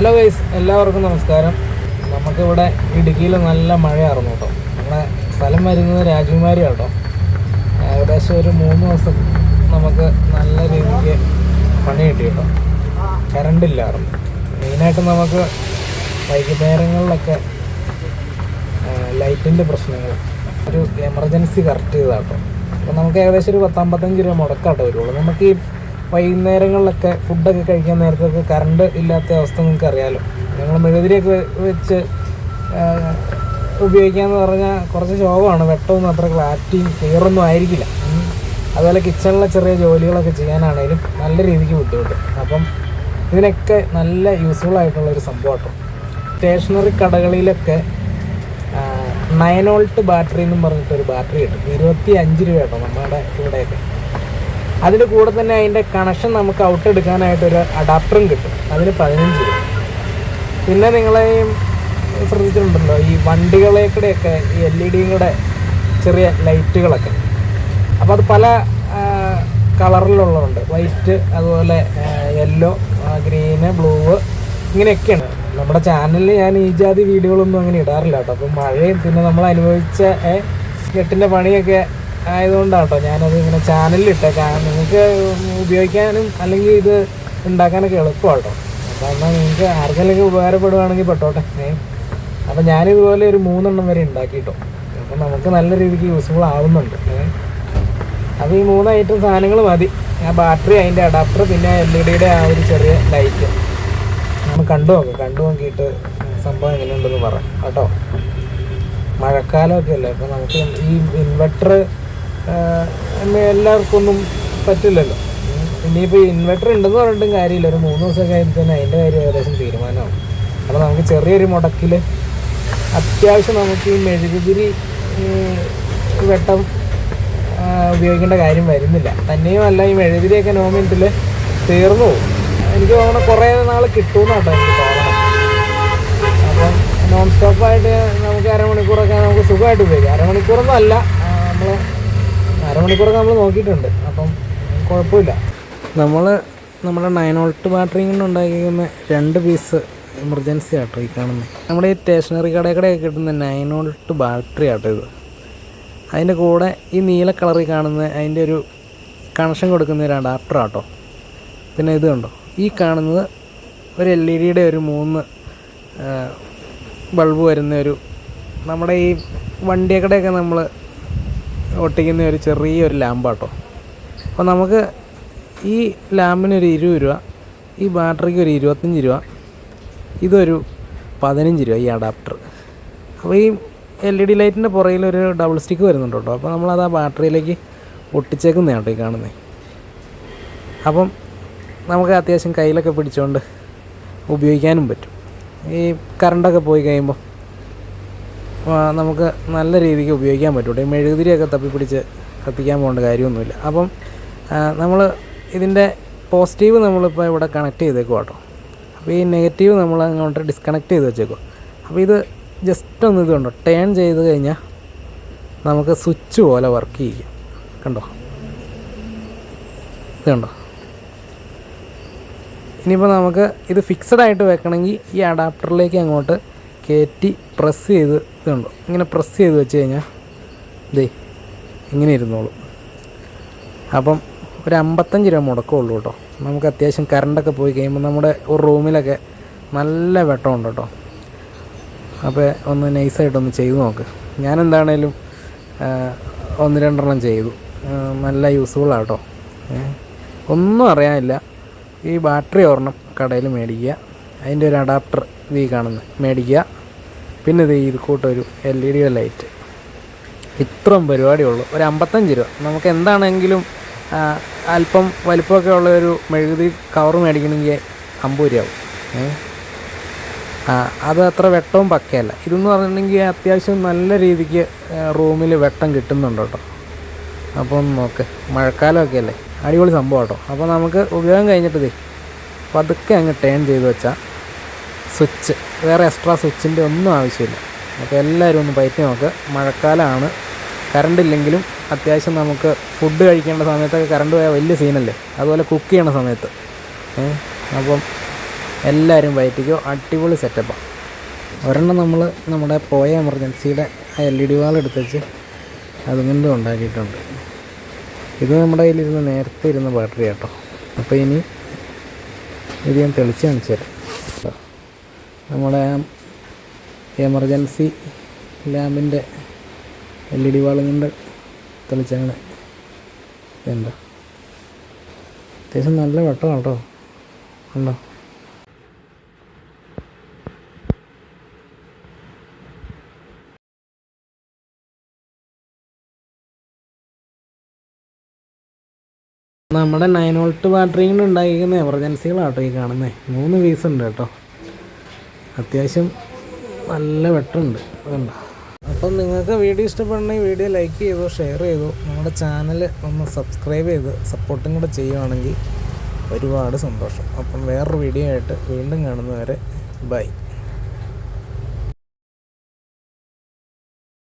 Hello guys, എല്ലാവർക്കും നമസ്കാരം. നമുക്കിവിടെ ഇടുക്കിയിൽ നല്ല മഴയായിരുന്നു കേട്ടോ. നമ്മുടെ സ്ഥലം വരുന്നത് രാജകുമാരി കേട്ടോ. ഏകദേശം ഒരു 3 ദിവസം നമുക്ക് നല്ല രീതിക്ക് പണി കിട്ടി കേട്ടോ. കറണ്ടില്ലായിരുന്നു. മെയിനായിട്ട് നമുക്ക് വൈകുന്നേരങ്ങളിലൊക്കെ ലൈറ്റിൻ്റെ പ്രശ്നങ്ങൾ, ഒരു എമർജൻസി കറക്റ്റ് ചെയ്താട്ടോ. അപ്പോൾ നമുക്ക് ഏകദേശം ഒരു 10-55 രൂപ മുടക്കാട്ടോ വരുള്ളൂ. നമുക്ക് ഈ വൈകുന്നേരങ്ങളിലൊക്കെ ഫുഡൊക്കെ കഴിക്കാൻ നേരത്തൊക്കെ കറണ്ട് ഇല്ലാത്ത അവസ്ഥ നിങ്ങൾക്ക് അറിയാമല്ലോ. ഞങ്ങൾ മെഴുകുതിരിയൊക്കെ വെച്ച് ഉപയോഗിക്കാമെന്ന് പറഞ്ഞാൽ കുറച്ച് ശോകമാണ്. വെട്ടമൊന്നും അത്ര ക്ലാരിറ്റിയും ക്ലിയറൊന്നും ആയിരിക്കില്ല. അതുപോലെ കിച്ചണിലെ ചെറിയ ജോലികളൊക്കെ ചെയ്യാനാണെങ്കിലും നല്ല രീതിക്ക് ബുദ്ധിമുട്ട്. അപ്പം ഇതിനൊക്കെ നല്ല യൂസ്ഫുൾ ആയിട്ടുള്ളൊരു സംഭവം കേട്ടോ. സ്റ്റേഷനറി കടകളിലൊക്കെ 9 വോൾട്ട് ബാറ്ററി എന്നും പറഞ്ഞിട്ടൊരു ബാറ്ററി കിട്ടും. 25 രൂപ കേട്ടോ നമ്മുടെ ഇവിടെയൊക്കെ. അതിൻ്റെ കൂടെ തന്നെ അതിൻ്റെ കണക്ഷൻ നമുക്ക് ഔട്ട് എടുക്കാനായിട്ടൊരു അഡാപ്റ്ററും കിട്ടും. അതിന് 15 രൂപ. പിന്നെ നിങ്ങളെയും ശ്രദ്ധിച്ചിട്ടുണ്ടല്ലോ ഈ വണ്ടികളെക്കൂടെയൊക്കെ ഈ LED കൂടെ ചെറിയ ലൈറ്റുകളൊക്കെ. അപ്പോൾ അത് പല കളറിലുള്ളതുണ്ട്. വൈറ്റ്, അതുപോലെ യെല്ലോ, ഗ്രീന്, ബ്ലൂ, ഇങ്ങനെയൊക്കെയാണ്. നമ്മുടെ ചാനലിൽ ഞാൻ ഈ ജാതി വീഡിയോകളൊന്നും അങ്ങനെ ഇടാറില്ല കേട്ടോ. അപ്പം മഴയും പിന്നെ നമ്മൾ അനുഭവിച്ച നെറ്റിൻ്റെ പണിയൊക്കെ ആയതുകൊണ്ടാണ് കേട്ടോ ഞാനത് ഇങ്ങനെ ചാനലിൽ ഇട്ടേക്കാം. നിങ്ങൾക്ക് ഉപയോഗിക്കാനും അല്ലെങ്കിൽ ഇത് ഉണ്ടാക്കാനൊക്കെ എളുപ്പമാണ് കേട്ടോ. അപ്പോൾ എന്നാൽ നിങ്ങൾക്ക് ആർക്കെങ്കിലും ഉപകാരപ്പെടുകയാണെങ്കിൽ പെട്ടോട്ടെ. അപ്പോൾ ഞാനിതുപോലെ ഒരു 3 എണ്ണം വരെ ഉണ്ടാക്കി കേട്ടോ. അപ്പോൾ നമുക്ക് നല്ല രീതിക്ക് യൂസ്ഫുൾ ആവുന്നുണ്ട്. അപ്പോൾ ഈ 3 ഐറ്റം സാധനങ്ങൾ മതി. ആ ബാറ്ററി, അതിൻ്റെ അഡാപ്റ്റർ, പിന്നെ LED ആ ഒരു ചെറിയ ലൈറ്റ് നമ്മൾ കണ്ടു നോക്കിയിട്ട് സംഭവം എങ്ങനെയുണ്ടെന്ന് പറയാം കേട്ടോ. മഴക്കാലമൊക്കെ അല്ലേ, അപ്പോൾ നമുക്ക് ഈ ഇൻവെർട്ടർ എല്ലാവർക്കും ഒന്നും പറ്റില്ലല്ലോ. ഇനിയിപ്പോൾ ഇൻവെർട്ടർ ഉണ്ടെന്ന് പറഞ്ഞിട്ടും കാര്യമില്ല. ഒരു 3 ദിവസമൊക്കെ ആയിട്ട് തന്നെ അതിൻ്റെ കാര്യം ഏകദേശം തീരുമാനമാവും. അപ്പോൾ നമുക്ക് ചെറിയൊരു മുടക്കിൽ അത്യാവശ്യം നമുക്ക് ഈ മെഴുകുതിരി വെട്ടം ഉപയോഗിക്കേണ്ട കാര്യം വരുന്നില്ല. തന്നെയുമല്ല, ഈ മെഴുകുതിരിയൊക്കെ 9 മിനിറ്റിൽ തീർന്നു പോകും. എനിക്ക് തോന്നണം കുറേ നാൾ കിട്ടുമെന്ന് കേട്ടോ എനിക്ക് തോന്നണം. അപ്പം നോൺ സ്റ്റോപ്പായിട്ട് നമുക്ക് അരമണിക്കൂറൊക്കെ നമുക്ക് സുഖമായിട്ട് ഉപയോഗിക്കാം. അരമണിക്കൂറൊന്നും അല്ല, അരമണിക്കൂറൊക്കെ നമ്മൾ നോക്കിയിട്ടുണ്ട്. അപ്പം കുഴപ്പമില്ല. നമ്മുടെ 9 വോൾട്ട് ബാറ്ററി കൊണ്ട് ഉണ്ടാക്കിയിരിക്കുന്ന 2 പീസ് എമർജൻസി ആട്ടോ ഈ കാണുന്നത്. നമ്മുടെ ഈ സ്റ്റേഷനറി കടയൊക്കെ കിട്ടുന്ന 9 വോൾട്ട് ബാറ്ററി ആട്ടോ ഇത്. അതിൻ്റെ കൂടെ ഈ നീല കളറിൽ കാണുന്ന അതിൻ്റെ ഒരു കണക്ഷൻ കൊടുക്കുന്ന ഒരു അഡാപ്റ്റർ ആട്ടോ. പിന്നെ ഇത് കണ്ടോ, ഈ കാണുന്നത് ഒരു LED ഒരു 3 ബൾബ് വരുന്ന ഒരു, നമ്മുടെ ഈ വണ്ടിയൊക്കെയൊക്കെ നമ്മൾ ഒട്ടിക്കുന്ന ഒരു ചെറിയൊരു ലാമ്പാട്ടോ. അപ്പോൾ നമുക്ക് ഈ ലാമ്പിനൊരു 20 രൂപ, ഈ ബാറ്ററിക്ക് ഒരു 25 രൂപ, ഇതൊരു 15 രൂപ ഈ അഡാപ്റ്റർ. അപ്പോൾ ഈ LED ലൈറ്റിൻ്റെ പുറകിലൊരു ഡബിൾ സ്റ്റിക്ക് വരുന്നുണ്ട് കേട്ടോ. അപ്പോൾ നമ്മളത് ആ ബാറ്ററിയിലേക്ക് ഒട്ടിച്ചേക്കുന്നതാണ് കേട്ടോ ഈ കാണുന്നത്. അപ്പം നമുക്ക് അത്യാവശ്യം കയ്യിലൊക്കെ പിടിച്ചുകൊണ്ട് ഉപയോഗിക്കാനും പറ്റും. ഈ കറണ്ടൊക്കെ പോയി കഴിയുമ്പോൾ നമുക്ക് നല്ല രീതിക്ക് ഉപയോഗിക്കാൻ പറ്റും. ഈ മെഴുകുതിരിയൊക്കെ തപ്പിപ്പിടിച്ച് കത്തിക്കാൻ പോകേണ്ട കാര്യമൊന്നുമില്ല. അപ്പം നമ്മൾ ഇതിൻ്റെ പോസിറ്റീവ് നമ്മളിപ്പോൾ ഇവിടെ കണക്ട് ചെയ്തേക്കും കേട്ടോ. അപ്പോൾ ഈ നെഗറ്റീവ് നമ്മൾ അങ്ങോട്ട് ഡിസ്കണക്ട് ചെയ്ത് വെച്ചേക്കും. അപ്പോൾ ഇത് ജസ്റ്റ് ഒന്ന് ഇത് കണ്ടോ, ടേൺ ചെയ്ത് കഴിഞ്ഞാൽ നമുക്ക് സ്വിച്ച് പോലെ വർക്ക് ചെയ്യും. കണ്ടോ, ഇത് കണ്ടോ. ഇനിയിപ്പോൾ നമുക്ക് ഇത് ഫിക്സഡ് ആയിട്ട് വെക്കണമെങ്കിൽ ഈ അഡാപ്റ്ററിലേക്ക് അങ്ങോട്ട് കയറ്റി പ്രസ് ചെയ്ത്, ഇത് കണ്ടോ, ഇങ്ങനെ പ്രസ് ചെയ്ത് വെച്ച് കഴിഞ്ഞാൽ ഇതേ ഇങ്ങനെ ഇരുന്നോളൂ. അപ്പം ഒരു 55 രൂപ മുടക്കമുള്ളൂ കേട്ടോ. നമുക്ക് അത്യാവശ്യം കറണ്ടൊക്കെ പോയി കഴിയുമ്പോൾ നമ്മുടെ ഒരു റൂമിലൊക്കെ നല്ല വെട്ടമുണ്ട് കേട്ടോ. അപ്പോൾ ഒന്ന് നൈസായിട്ടൊന്ന് ചെയ്തു നോക്ക്. ഞാനെന്താണേലും 1-2 എണ്ണം ചെയ്തു. നല്ല യൂസ്ഫുള്ളാണ് കേട്ടോ. ഒന്നും അറിയാനില്ല. ഈ ബാറ്ററി ഒരെണ്ണം കടയിൽ മേടിക്കുക, അതിൻ്റെ ഒരു അഡാപ്റ്റർ ഈ കാണുന്നത് മേടിക്കുക, പിന്നെ ഇത് കൂട്ടൊരു LED ലൈറ്റ്. ഇത്രയും പരിപാടിയുള്ളൂ. ഒരു 55 രൂപ. നമുക്ക് എന്താണെങ്കിലും അല്പം വലിപ്പമൊക്കെ ഉള്ള ഒരു മെഴുകുതിരി കവർ മേടിക്കണമെങ്കിൽ 50 രൂപ ആവും. അത് അത്ര വെട്ടവും പക്കയല്ല. ഇതെന്ന് പറഞ്ഞിട്ടുണ്ടെങ്കിൽ അത്യാവശ്യം നല്ല രീതിക്ക് റൂമിൽ വെട്ടം കിട്ടുന്നുണ്ട് കേട്ടോ. അപ്പോൾ ഒന്ന് നോക്ക്, മഴക്കാലമൊക്കെ അല്ലേ, അടിപൊളി സംഭവം കേട്ടോ. അപ്പോൾ നമുക്ക് ഉപയോഗം കഴിഞ്ഞിട്ട് പതുക്കെ അങ്ങ് ടേൺ ചെയ്ത് വെച്ചാൽ സ്വിച്ച്, വേറെ എക്സ്ട്രാ സ്വിച്ചിൻ്റെ ഒന്നും ആവശ്യമില്ല. അപ്പോൾ എല്ലാവരും ഒന്ന് പയറ്റി നോക്ക്. മഴക്കാലമാണ്, കറണ്ടില്ലെങ്കിലും അത്യാവശ്യം നമുക്ക് ഫുഡ് കഴിക്കേണ്ട സമയത്തൊക്കെ കറണ്ട് പോയാൽ വലിയ സീനല്ലേ. അതുപോലെ കുക്ക് ചെയ്യണ സമയത്ത് അപ്പം എല്ലാവരും വയറ്റിക്കോ, അടിപൊളി സെറ്റപ്പാണ്. ഒരെണ്ണം നമ്മൾ നമ്മുടെ പോയ എമർജൻസിയുടെ LED വാൾ എടുത്ത് വെച്ച് അതുകൊണ്ടും ഉണ്ടാക്കിയിട്ടുണ്ട്. ഇത് നമ്മുടെ കയ്യിലിരുന്ന് നേരത്തെ ഇരുന്ന ബാറ്ററി കേട്ടോ. അപ്പോൾ ഇനി ഇത് ഞാൻ തെളിച്ച് കാണിച്ചു തരാം. നമ്മുടെ എമർജൻസി ലാമ്പിൻ്റെ LED വാളും കൊണ്ട് തെളിച്ചങ്ങനെ എന്താ അത്യാവശ്യം നല്ല വെട്ടമാണ് കേട്ടോ. ഉണ്ടോ? നമ്മുടെ 9 വോൾട്ട് ബാറ്ററി കൊണ്ട് ഉണ്ടാക്കിയിരിക്കുന്ന എമർജൻസികളാട്ടോ ഈ കാണുന്നത്. 3 പീസ് ഉണ്ട് കേട്ടോ. അത്യാവശ്യം നല്ല വെട്ടമുണ്ട്. അതുകൊണ്ടോ. അപ്പം നിങ്ങൾക്ക് വീഡിയോ ഇഷ്ടപ്പെടണമെങ്കിൽ വീഡിയോ ലൈക്ക് ചെയ്തോ, ഷെയർ ചെയ്തോ, നമ്മുടെ ചാനൽ ഒന്ന് സബ്സ്ക്രൈബ് ചെയ്ത് സപ്പോർട്ടും കൂടെ ചെയ്യുവാണെങ്കിൽ ഒരുപാട് സന്തോഷം. അപ്പം വേറൊരു വീഡിയോ ആയിട്ട് വീണ്ടും കാണുന്നവരെ ബൈ.